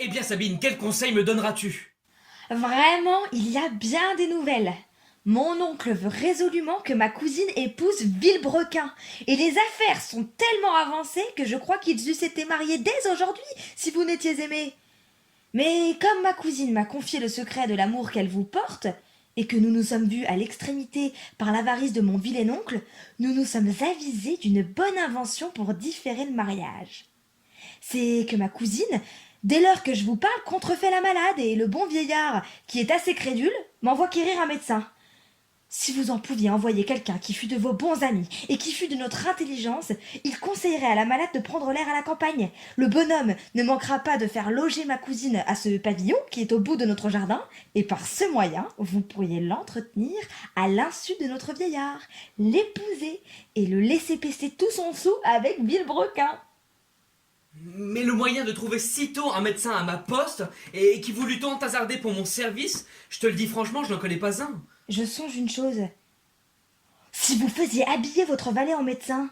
Eh bien Sabine, quel conseil me donneras-tu? Vraiment, il y a bien des nouvelles. Mon oncle veut résolument que ma cousine épouse Villebrequin. Et les affaires sont tellement avancées que je crois qu'ils eussent été mariés dès aujourd'hui si vous n'étiez aimés. Mais comme ma cousine m'a confié le secret de l'amour qu'elle vous porte, et que nous nous sommes vus à l'extrémité par l'avarice de mon vilain oncle, nous nous sommes avisés d'une bonne invention pour différer le mariage. C'est que ma cousine, dès lors que je vous parle, contrefait la malade, et le bon vieillard, qui est assez crédule, m'envoie quérir un médecin. Si vous en pouviez envoyer quelqu'un qui fût de vos bons amis et qui fût de notre intelligence, il conseillerait à la malade de prendre l'air à la campagne. Le bonhomme ne manquera pas de faire loger ma cousine à ce pavillon qui est au bout de notre jardin, et par ce moyen, vous pourriez l'entretenir à l'insu de notre vieillard, l'épouser et le laisser pester tout son sou avec Villebrequin. Mais le moyen de trouver sitôt un médecin à ma poste et qui voulut tant hasarder pour mon service, je te le dis franchement, je n'en connais pas un. Je songe une chose. Si vous faisiez habiller votre valet en médecin,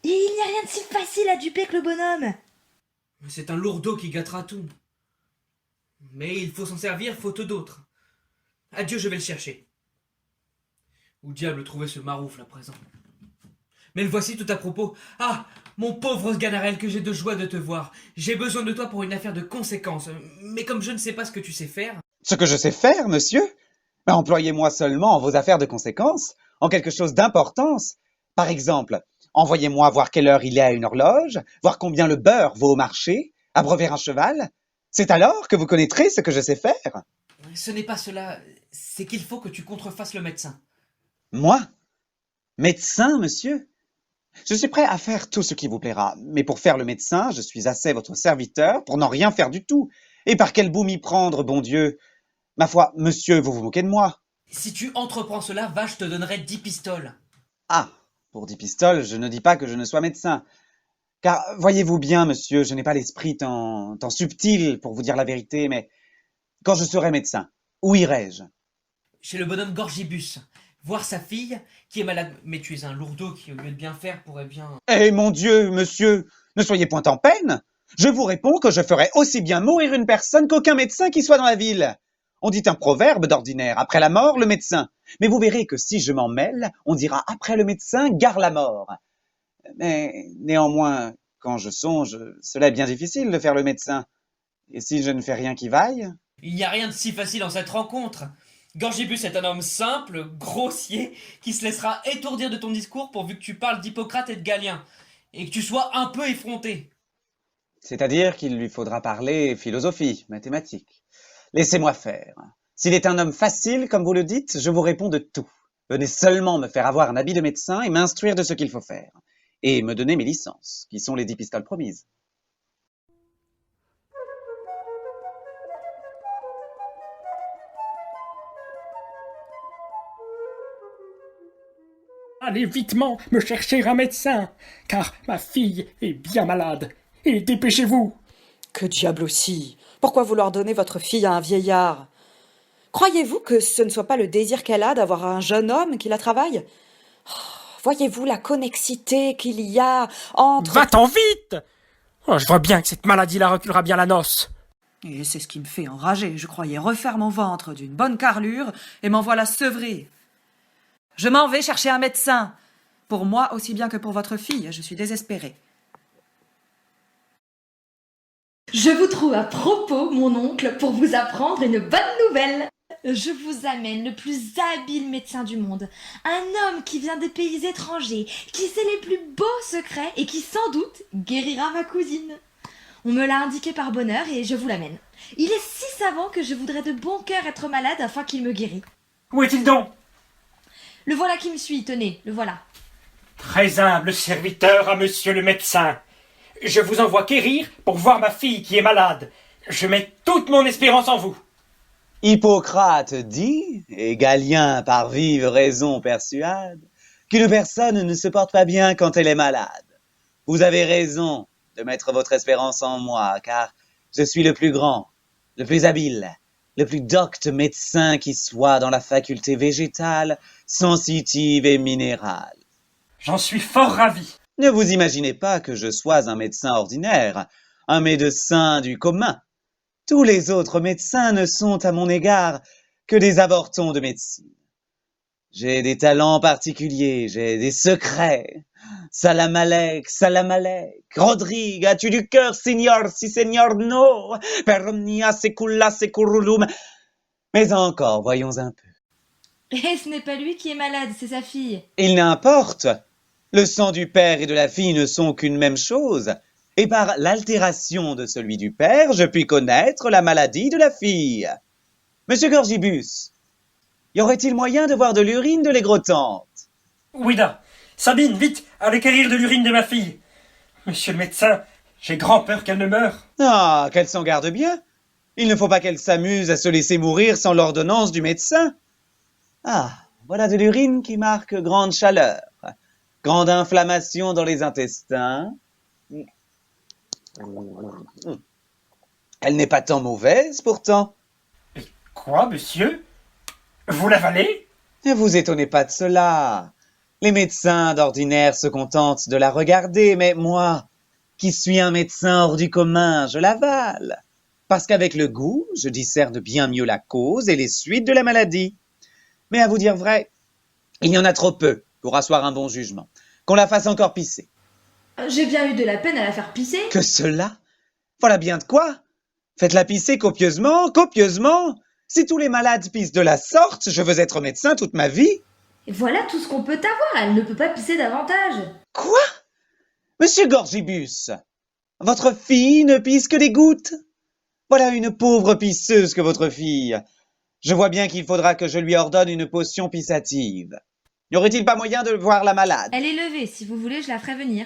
il n'y a rien de si facile à duper que le bonhomme. C'est un lourdeau qui gâtera tout. Mais il faut s'en servir faute d'autre. Adieu, je vais le chercher. Où diable trouver ce maroufle à présent? Mais le voici tout à propos. Ah, mon pauvre Sganarelle, que j'ai de joie de te voir. J'ai besoin de toi pour une affaire de conséquence. Mais comme je ne sais pas ce que tu sais faire... Ce que je sais faire, monsieur? Ben, employez-moi seulement en vos affaires de conséquence, en quelque chose d'importance. Par exemple, envoyez-moi voir quelle heure il est à une horloge, voir combien le beurre vaut au marché, abreuver un cheval. C'est alors que vous connaîtrez ce que je sais faire. Ce n'est pas cela, c'est qu'il faut que tu contrefasses le médecin. Moi? Médecin, monsieur? Je suis prêt à faire tout ce qui vous plaira, mais pour faire le médecin, je suis assez votre serviteur pour n'en rien faire du tout. Et par quel bout m'y prendre, bon Dieu? Ma foi, monsieur, vous vous moquez de moi. Si tu entreprends cela, va, je te donnerai 10 pistoles. Ah, pour 10 pistoles, je ne dis pas que je ne sois médecin. Car, voyez-vous bien, monsieur, je n'ai pas l'esprit tant subtil pour vous dire la vérité, mais quand je serai médecin, où irai-je? Chez le bonhomme Gorgibus, voir sa fille, qui est malade. Mais tu es un lourdeau qui, au lieu de bien faire, pourrait bien... Eh, mon Dieu, monsieur, ne soyez point en peine. Je vous réponds que je ferai aussi bien mourir une personne qu'aucun médecin qui soit dans la ville. On dit un proverbe d'ordinaire, après la mort, le médecin. Mais vous verrez que si je m'en mêle, on dira après le médecin, gare la mort. Mais néanmoins, quand je songe, cela est bien difficile de faire le médecin. Et si je ne fais rien qui vaille? Il n'y a rien de si facile en cette rencontre. Gorgibus est un homme simple, grossier, qui se laissera étourdir de ton discours pourvu que tu parles d'Hippocrate et de Galien, et que tu sois un peu effronté. C'est-à-dire qu'il lui faudra parler philosophie, mathématiques. Laissez-moi faire. S'il est un homme facile, comme vous le dites, je vous réponds de tout. Venez seulement me faire avoir un habit de médecin et m'instruire de ce qu'il faut faire. Et me donner mes licences, qui sont les 10 pistoles promises. Allez vitement me chercher un médecin, car ma fille est bien malade. Et dépêchez-vous. Que diable aussi! Pourquoi vouloir donner votre fille à un vieillard? Croyez-vous que ce ne soit pas le désir qu'elle a d'avoir un jeune homme qui la travaille? Voyez-vous la connexité qu'il y a entre... Va-t'en vite! Oh, je vois bien que cette maladie la reculera bien la noce. Et c'est ce qui me fait enrager. Je croyais refaire mon ventre d'une bonne carrure, et m'en voilà sevrée. Je m'en vais chercher un médecin. Pour moi aussi bien que pour votre fille, je suis désespérée. Je vous trouve à propos, mon oncle, pour vous apprendre une bonne nouvelle. Je vous amène le plus habile médecin du monde, un homme qui vient des pays étrangers, qui sait les plus beaux secrets et qui sans doute guérira ma cousine. On me l'a indiqué par bonheur et je vous l'amène. Il est si savant que je voudrais de bon cœur être malade afin qu'il me guérisse. Où est-il donc? Le voilà qui me suit, tenez, le voilà. Très humble serviteur à monsieur le médecin. Je vous envoie quérir pour voir ma fille qui est malade. Je mets toute mon espérance en vous. Hippocrate dit, et Galien par vive raison persuade, qu'une personne ne se porte pas bien quand elle est malade. Vous avez raison de mettre votre espérance en moi, car je suis le plus grand, le plus habile, le plus docte médecin qui soit dans la faculté végétale, sensitive et minérale. J'en suis fort ravi. Ne vous imaginez pas que je sois un médecin ordinaire, un médecin du commun. Tous les autres médecins ne sont à mon égard que des avortons de médecine. J'ai des talents particuliers, j'ai des secrets. Salam alek, salam alek. Rodrigue, as-tu du cœur, signor, si signor, no. Per omnia secula seculum. Mais encore, voyons un peu. Et ce n'est pas lui qui est malade, c'est sa fille. Il n'importe. Le sang du père et de la fille ne sont qu'une même chose. Et par l'altération de celui du père, je puis connaître la maladie de la fille. Monsieur Gorgibus, y aurait-il moyen de voir de l'urine de l'égrotante? Ouida, Sabine, vite, allez quérir de l'urine de ma fille. Monsieur le médecin, j'ai grand peur qu'elle ne meure. Ah, qu'elle s'en garde bien. Il ne faut pas qu'elle s'amuse à se laisser mourir sans l'ordonnance du médecin. Ah, voilà de l'urine qui marque grande chaleur, grande inflammation dans les intestins. Elle n'est pas tant mauvaise, pourtant. Quoi, monsieur? Vous l'avalez? Ne vous étonnez pas de cela. Les médecins d'ordinaire se contentent de la regarder, mais moi, qui suis un médecin hors du commun, je l'avale. Parce qu'avec le goût, je discerne bien mieux la cause et les suites de la maladie. Mais à vous dire vrai, il y en a trop peu pour asseoir un bon jugement. Qu'on la fasse encore pisser. J'ai bien eu de la peine à la faire pisser. Que cela? Voilà bien de quoi. Faites-la pisser copieusement, copieusement. Si tous les malades pissent de la sorte, je veux être médecin toute ma vie. Et voilà tout ce qu'on peut avoir, elle ne peut pas pisser davantage. Quoi? Monsieur Gorgibus, votre fille ne pisse que des gouttes? Voilà une pauvre pisseuse que votre fille. Je vois bien qu'il faudra que je lui ordonne une potion pissative. N'y aurait-il pas moyen de voir la malade? Elle est levée, si vous voulez, je la ferai venir.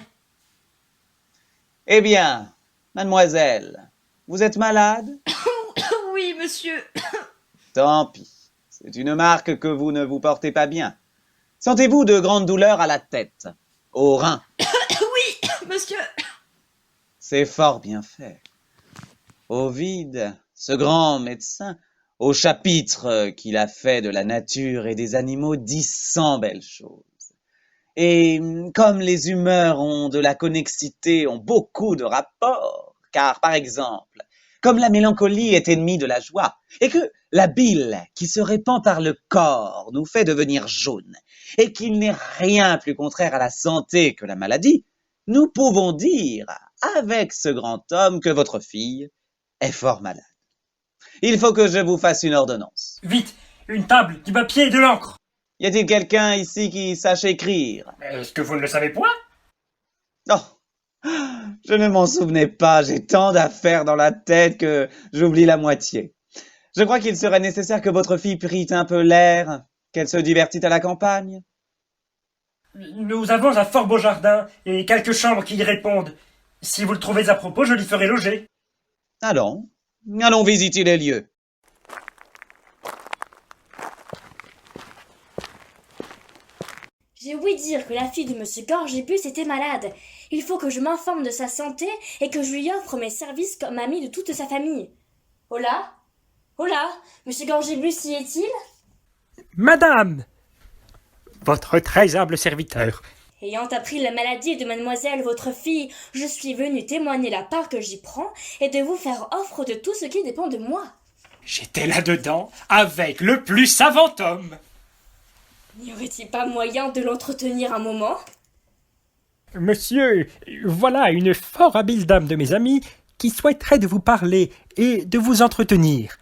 Eh bien, mademoiselle, vous êtes malade? Oui, monsieur. Tant pis, c'est une marque que vous ne vous portez pas bien. Sentez-vous de grandes douleurs à la tête, aux reins? Oui, monsieur. C'est fort bien fait. Ovide, ce grand médecin, au chapitre qu'il a fait de la nature et des animaux, dit 100 belles choses. Et comme les humeurs ont de la connexité, ont beaucoup de rapports, car par exemple, comme la mélancolie est ennemie de la joie, et que la bile qui se répand par le corps nous fait devenir jaune, et qu'il n'est rien plus contraire à la santé que la maladie, nous pouvons dire, avec ce grand homme, que votre fille est fort malade. Il faut que je vous fasse une ordonnance. Vite, une table, du papier et de l'encre. Y a-t-il quelqu'un ici qui sache écrire? Est-ce que vous ne le savez point? Non, je ne m'en souvenais pas, j'ai tant d'affaires dans la tête que j'oublie la moitié. Je crois qu'il serait nécessaire que votre fille prît un peu l'air, qu'elle se divertît à la campagne. Nous avons un fort beau jardin et quelques chambres qui y répondent. Si vous le trouvez à propos, je l'y ferai loger. Allons visiter les lieux. J'ai ouï dire que la fille de Monsieur Gorgibus était malade. Il faut que je m'informe de sa santé et que je lui offre mes services comme ami de toute sa famille. Hola? Hola? Monsieur Gorgibus y est-il? Madame! Votre très humble serviteur. Ayant appris la maladie de mademoiselle votre fille, je suis venu témoigner la part que j'y prends et de vous faire offre de tout ce qui dépend de moi. J'étais là-dedans avec le plus savant homme. N'y aurait-il pas moyen de l'entretenir un moment? Monsieur, voilà une fort habile dame de mes amis qui souhaiterait de vous parler et de vous entretenir.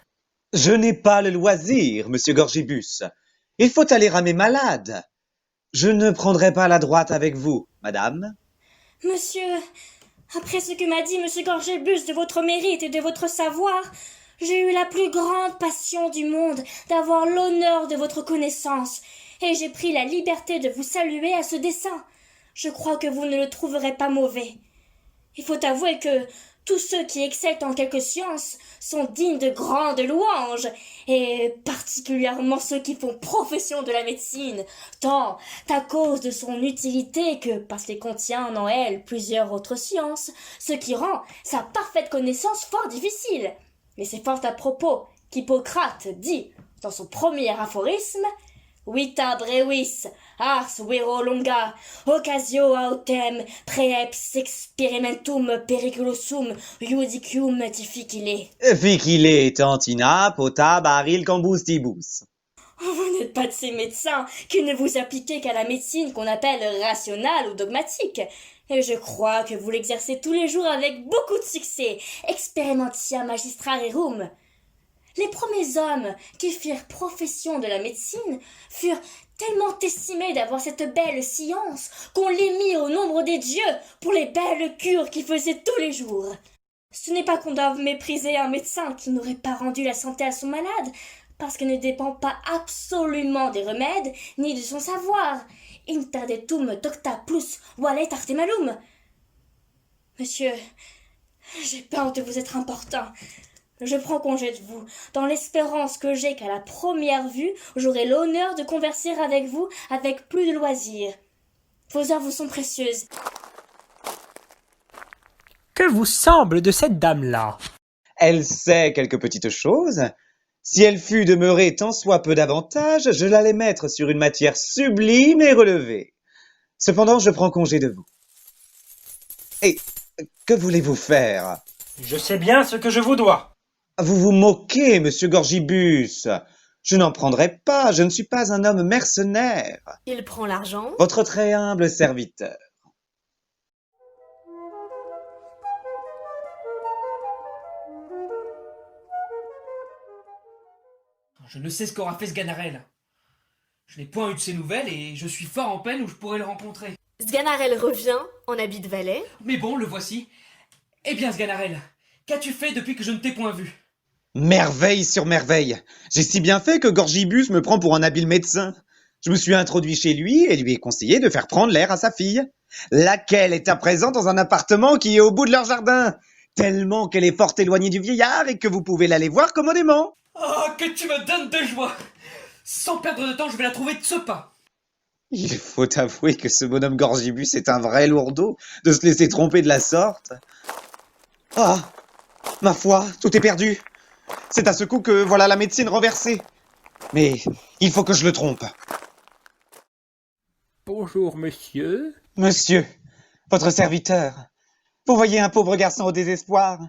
Je n'ai pas le loisir, monsieur Gorgibus. Il faut aller à mes malades. Je ne prendrai pas la droite avec vous, madame. Monsieur, après ce que m'a dit Monsieur Gorgibus de votre mérite et de votre savoir, j'ai eu la plus grande passion du monde d'avoir l'honneur de votre connaissance, et j'ai pris la liberté de vous saluer à ce dessein. Je crois que vous ne le trouverez pas mauvais. Il faut avouer que tous ceux qui excellent en quelque science sont dignes de grandes louanges, et particulièrement ceux qui font profession de la médecine, tant à cause de son utilité que parce qu'elle contient en elle plusieurs autres sciences, ce qui rend sa parfaite connaissance fort difficile. Mais c'est fort à propos qu'Hippocrate dit, dans son premier aphorisme, Vita brevis, ars vero longa, occasio autem, preeps experimentum periculosum, judicium difficile. Ficile tantina pota baril combustibus. Vous n'êtes pas de ces médecins qui ne vous appliquez qu'à la médecine qu'on appelle rationnelle ou dogmatique. Et je crois que vous l'exercez tous les jours avec beaucoup de succès. Experimentia magistra rerum. Les premiers hommes qui firent profession de la médecine furent tellement estimés d'avoir cette belle science qu'on les mit au nombre des dieux pour les belles cures qu'ils faisaient tous les jours. Ce n'est pas qu'on doive mépriser un médecin qui n'aurait pas rendu la santé à son malade, parce qu'elle ne dépend pas absolument des remèdes ni de son savoir. Interdetum docta plus valet artemalum. Monsieur, j'ai peur de vous être importun. Je prends congé de vous, dans l'espérance que j'ai qu'à la première vue, j'aurai l'honneur de converser avec vous avec plus de loisir. Vos heures vous sont précieuses. Que vous semble de cette dame-là? Elle sait quelques petites choses. Si elle fût demeurée tant soit peu davantage, je l'allais mettre sur une matière sublime et relevée. Cependant, je prends congé de vous. Et que voulez-vous faire? Je sais bien ce que je vous dois. Vous vous moquez, monsieur Gorgibus. Je n'en prendrai pas, je ne suis pas un homme mercenaire. Il prend l'argent. Votre très humble serviteur. Je ne sais ce qu'aura fait Sganarelle. Je n'ai point eu de ses nouvelles et je suis fort en peine où je pourrais le rencontrer. Sganarelle revient en habit de valet. Mais bon, le voici. Eh bien, Sganarelle, qu'as-tu fait depuis que je ne t'ai point vu? Merveille sur merveille. J'ai si bien fait que Gorgibus me prend pour un habile médecin. Je me suis introduit chez lui et lui ai conseillé de faire prendre l'air à sa fille, laquelle est à présent dans un appartement qui est au bout de leur jardin, tellement qu'elle est fort éloignée du vieillard et que vous pouvez l'aller voir commodément. Oh, que tu me donnes de joie! Sans perdre de temps, je vais la trouver de ce pas. Il faut avouer que ce bonhomme Gorgibus est un vrai lourdeau de se laisser tromper de la sorte. Ah, ma foi, tout est perdu. C'est à ce coup que voilà la médecine renversée. Mais il faut que je le trompe. Bonjour, monsieur. Monsieur, votre serviteur. Vous voyez un pauvre garçon au désespoir.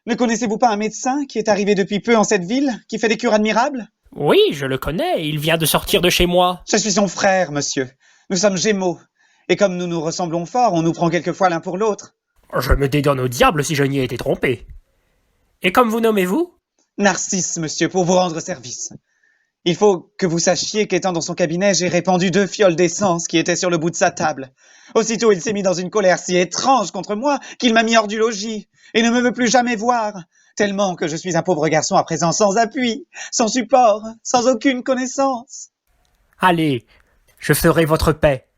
Ne connaissez-vous pas un médecin qui est arrivé depuis peu en cette ville, qui fait des cures admirables? Oui, je le connais, il vient de sortir de chez moi. Je suis son frère, monsieur. Nous sommes gémeaux. Et comme nous nous ressemblons fort, on nous prend quelquefois l'un pour l'autre. Je me dédonne au diable si je n'y ai été trompé. Et comme vous nommez-vous? Narcisse, monsieur, pour vous rendre service. Il faut que vous sachiez qu'étant dans son cabinet, j'ai répandu 2 fioles d'essence qui étaient sur le bout de sa table. Aussitôt, il s'est mis dans une colère si étrange contre moi qu'il m'a mis hors du logis et ne me veut plus jamais voir, tellement que je suis un pauvre garçon à présent sans appui, sans support, sans aucune connaissance. Allez, je ferai votre paix.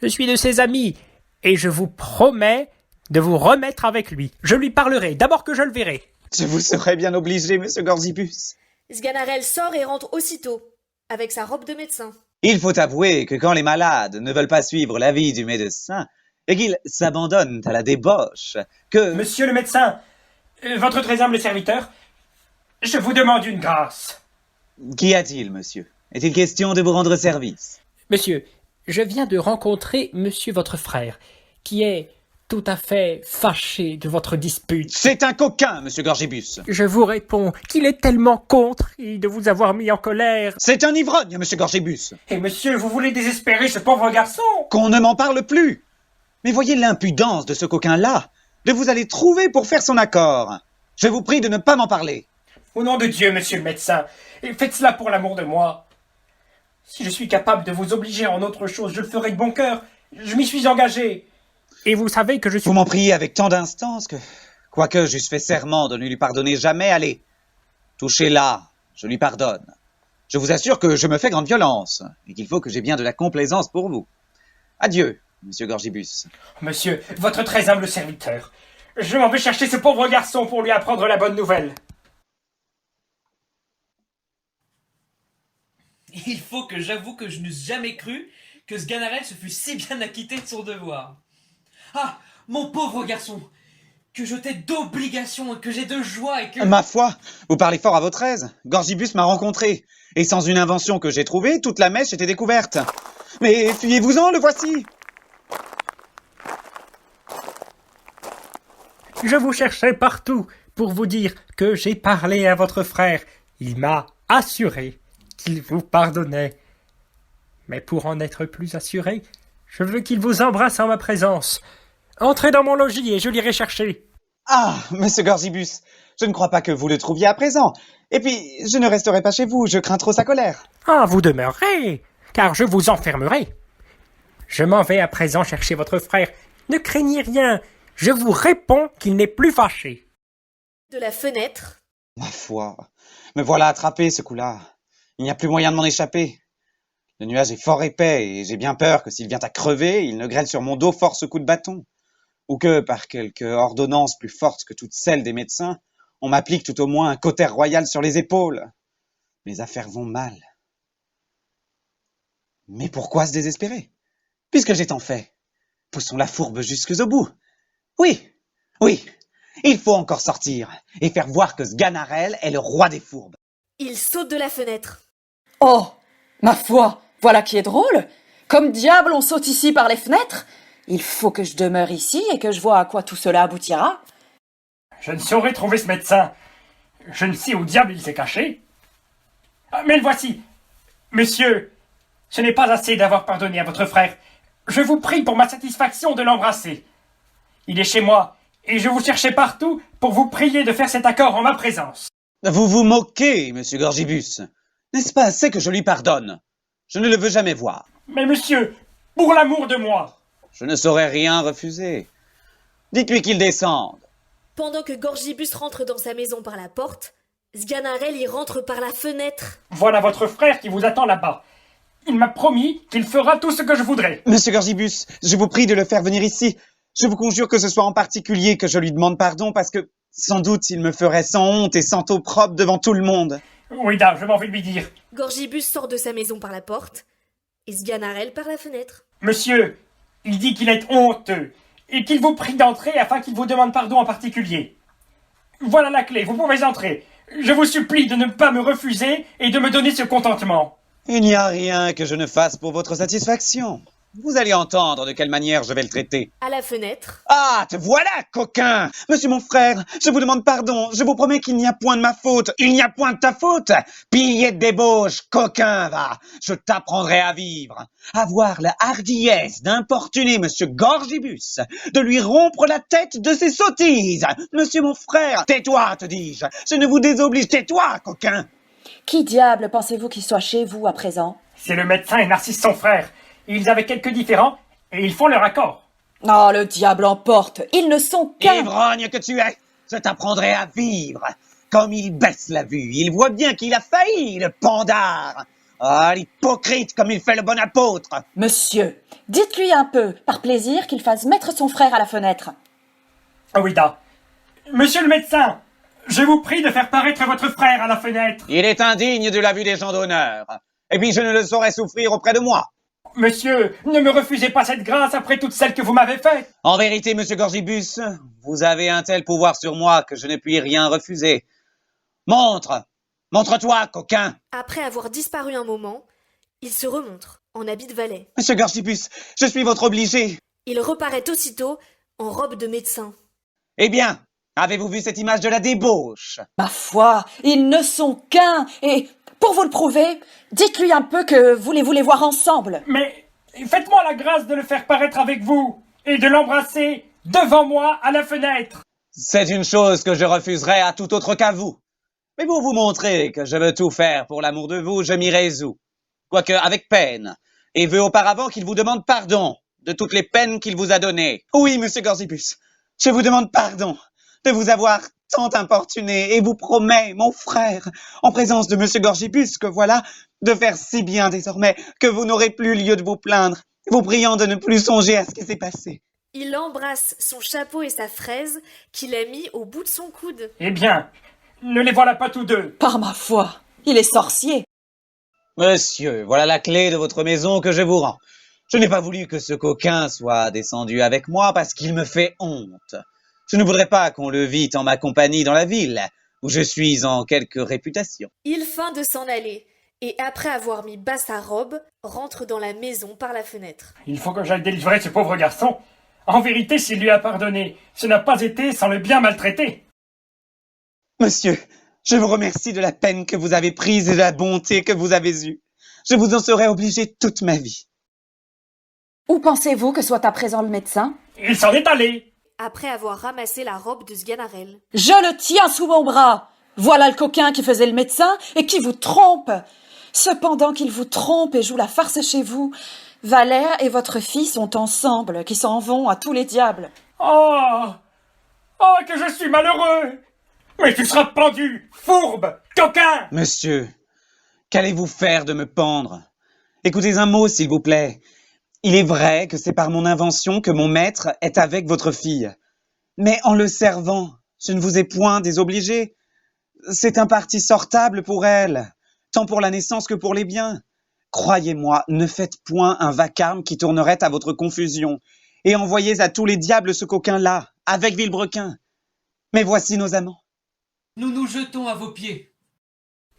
Je suis de ses amis, et je vous promets de vous remettre avec lui. Je lui parlerai, d'abord que je le verrai. Je vous serais bien obligé, monsieur Gorgibus. Sganarelle sort et rentre aussitôt, avec sa robe de médecin. Il faut avouer que quand les malades ne veulent pas suivre l'avis du médecin et qu'ils s'abandonnent à la débauche, que... Monsieur le médecin, votre très humble serviteur, je vous demande une grâce. Qu'y a-t-il, monsieur? Est-il question de vous rendre service? Monsieur, je viens de rencontrer monsieur votre frère, qui est tout à fait fâché de votre dispute. C'est un coquin, monsieur Gorgibus. Je vous réponds qu'il est tellement contrit de vous avoir mis en colère. C'est un ivrogne, monsieur Gorgibus. Et monsieur, vous voulez désespérer ce pauvre garçon? Qu'on ne m'en parle plus. Mais voyez l'impudence de ce coquin-là, de vous aller trouver pour faire son accord. Je vous prie de ne pas m'en parler. Au nom de Dieu, monsieur le médecin, faites cela pour l'amour de moi. Si je suis capable de vous obliger en autre chose, je le ferai de bon cœur. Je m'y suis engagé. Et vous savez que je suis... Vous m'en priez avec tant d'instance que, quoique j'eusse fait serment de ne lui pardonner jamais, allez, touchez-la, je lui pardonne. Je vous assure que je me fais grande violence, et qu'il faut que j'aie bien de la complaisance pour vous. Adieu, monsieur Gorgibus. Monsieur, votre très humble serviteur, je m'en vais chercher ce pauvre garçon pour lui apprendre la bonne nouvelle. Il faut que j'avoue que je n'eusse jamais cru que Sganarelle se fût si bien acquitté de son devoir. Ah, mon pauvre garçon, que je t'ai d'obligation et que j'ai de joie et que... Ma foi, vous parlez fort à votre aise. Gorgibus m'a rencontré. Et sans une invention que j'ai trouvée, toute la mèche était découverte. Mais fuyez-vous-en, le voici. Je vous cherchais partout pour vous dire que j'ai parlé à votre frère. Il m'a assuré qu'il vous pardonnait. Mais pour en être plus assuré, je veux qu'il vous embrasse en ma présence. Entrez dans mon logis et je l'irai chercher. Ah, monsieur Gorgibus, je ne crois pas que vous le trouviez à présent. Et puis, je ne resterai pas chez vous, je crains trop sa colère. Ah, vous demeurerez, car je vous enfermerai. Je m'en vais à présent chercher votre frère. Ne craignez rien, je vous réponds qu'il n'est plus fâché. De la fenêtre. Ma foi, me voilà attrapé ce coup-là. Il n'y a plus moyen de m'en échapper. Le nuage est fort épais et j'ai bien peur que s'il vient à crever, il ne grêle sur mon dos force coups de bâton. Ou que, par quelque ordonnance plus forte que toutes celles des médecins, on m'applique tout au moins un cautère royal sur les épaules. Mes affaires vont mal. Mais pourquoi se désespérer? Puisque j'ai tant fait, poussons la fourbe jusqu'au bout. Oui, oui, il faut encore sortir et faire voir que Sganarelle est le roi des fourbes. Il saute de la fenêtre. Oh, ma foi, voilà qui est drôle. Comme diable on saute ici par les fenêtres. Il faut que je demeure ici et que je vois à quoi tout cela aboutira. Je ne saurais trouver ce médecin. Je ne sais où diable il s'est caché. Ah, mais le voici. Monsieur, ce n'est pas assez d'avoir pardonné à votre frère. Je vous prie pour ma satisfaction de l'embrasser. Il est chez moi, et je vous cherchais partout pour vous prier de faire cet accord en ma présence. Vous vous moquez, monsieur Gorgibus. N'est-ce pas assez que je lui pardonne? Je ne le veux jamais voir. Mais monsieur, pour l'amour de moi. Je ne saurais rien refuser. Dites-lui qu'il descende. Pendant que Gorgibus rentre dans sa maison par la porte, Sganarelle y rentre par la fenêtre. Voilà votre frère qui vous attend là-bas. Il m'a promis qu'il fera tout ce que je voudrais. Monsieur Gorgibus, je vous prie de le faire venir ici. Je vous conjure que ce soit en particulier que je lui demande pardon parce que, sans doute, il me ferait sans honte et sans opprobre devant tout le monde. Oui, dame, je m'en vais lui dire. Gorgibus sort de sa maison par la porte et Sganarelle par la fenêtre. Monsieur, il dit qu'il est honteux et qu'il vous prie d'entrer afin qu'il vous demande pardon en particulier. Voilà la clé, vous pouvez entrer. Je vous supplie de ne pas me refuser et de me donner ce contentement. Il n'y a rien que je ne fasse pour votre satisfaction. Vous allez entendre de quelle manière je vais le traiter. À la fenêtre, Ah, te voilà, coquin! Monsieur mon frère, je vous demande pardon. Je vous promets qu'il n'y a point de ma faute. Il n'y a point de ta faute. Pillé de débauche, coquin, va. Je t'apprendrai à vivre. Avoir la hardiesse d'importuner monsieur Gorgibus, de lui rompre la tête de ses sottises. Monsieur mon frère, tais-toi, te dis-je. Je ne vous désoblige. Tais-toi, coquin. Qui diable pensez-vous qu'il soit chez vous à présent? C'est le médecin et Narcisse son frère. Ils avaient quelques différends et ils font leur accord. Oh, le diable emporte. Ils ne sont qu'un. Ivrogne que tu es, je t'apprendrai à vivre. Comme il baisse la vue, il voit bien qu'il a failli, le pandard. Ah, l'hypocrite comme il fait le bon apôtre. Monsieur, dites-lui un peu, par plaisir, qu'il fasse mettre son frère à la fenêtre. Ah oui, da. Monsieur le médecin, je vous prie de faire paraître votre frère à la fenêtre. Il est indigne de la vue des gens d'honneur. Et puis je ne le saurais souffrir auprès de moi. Monsieur, ne me refusez pas cette grâce après toutes celles que vous m'avez faites. En vérité, monsieur Gorgibus, vous avez un tel pouvoir sur moi que je ne puis rien refuser. Montre-toi, coquin. après avoir disparu un moment, il se remontre en habit de valet. Monsieur Gorgibus, je suis votre obligé. Il reparaît aussitôt en robe de médecin. Eh bien, avez-vous vu cette image de la débauche? Ma foi, ils ne sont qu'un, et pour vous le prouver, dites-lui un peu que vous les voulez voir ensemble. Mais faites-moi la grâce de le faire paraître avec vous et de l'embrasser devant moi à la fenêtre. C'est une chose que je refuserais à tout autre qu'à vous. Mais pour vous montrer que je veux tout faire pour l'amour de vous, je m'y résous. Quoique avec peine. Et veux auparavant qu'il vous demande pardon de toutes les peines qu'il vous a données. Oui, monsieur Gorgibus, je vous demande pardon de vous avoir tant importuné et vous promets, mon frère, en présence de monsieur Gorgibus, que voilà, de faire si bien désormais que vous n'aurez plus lieu de vous plaindre, vous priant de ne plus songer à ce qui s'est passé. Il embrasse son chapeau et sa fraise qu'il a mis au bout de son coude. Eh bien, ne les voilà pas tous deux. Par ma foi, il est sorcier. Monsieur, voilà la clé de votre maison que je vous rends. Je n'ai pas voulu que ce coquin soit descendu avec moi parce qu'il me fait honte. Je ne voudrais pas qu'on le vît en ma compagnie dans la ville, où je suis en quelque réputation. Il feint de s'en aller, et après avoir mis bas sa robe, rentre dans la maison par la fenêtre. Il faut que j'aille délivrer ce pauvre garçon. En vérité, s'il lui a pardonné, ce n'a pas été sans le bien maltraiter. Monsieur, je vous remercie de la peine que vous avez prise et de la bonté que vous avez eue. Je vous en serai obligé toute ma vie. Où pensez-vous que soit à présent le médecin? Il s'en est allé. Après avoir ramassé la robe de Sganarelle. Je le tiens sous mon bras. Voilà le coquin qui faisait le médecin et qui vous trompe. Cependant qu'il vous trompe et joue la farce chez vous, Valère et votre fille sont ensemble, qui s'en vont à tous les diables. Oh, oh, que je suis malheureux. Mais tu seras pendu, fourbe, coquin. Monsieur, qu'allez-vous faire de me pendre? Écoutez un mot, s'il vous plaît. Il est vrai que c'est par mon invention que mon maître est avec votre fille. Mais en le servant, je ne vous ai point désobligé. C'est un parti sortable pour elle, tant pour la naissance que pour les biens. Croyez-moi, ne faites point un vacarme qui tournerait à votre confusion, et envoyez à tous les diables ce coquin-là, avec Vilebrequin. Mais voici nos amants. Nous nous jetons à vos pieds.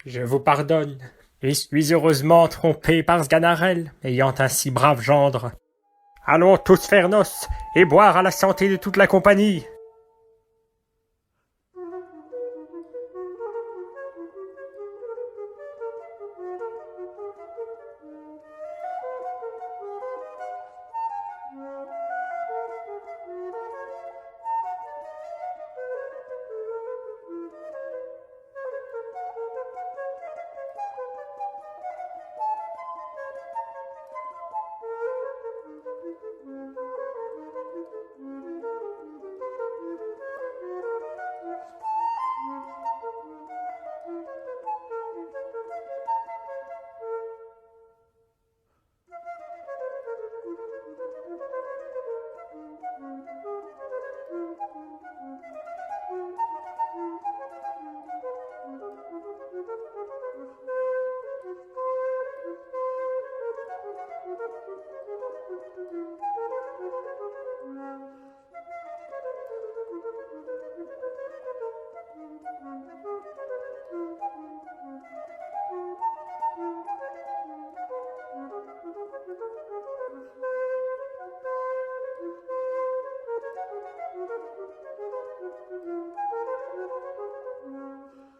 Je vous pardonne, et suis heureusement trompé par Sganarelle, ayant un si brave gendre. Allons tous faire noce, et boire à la santé de toute la compagnie.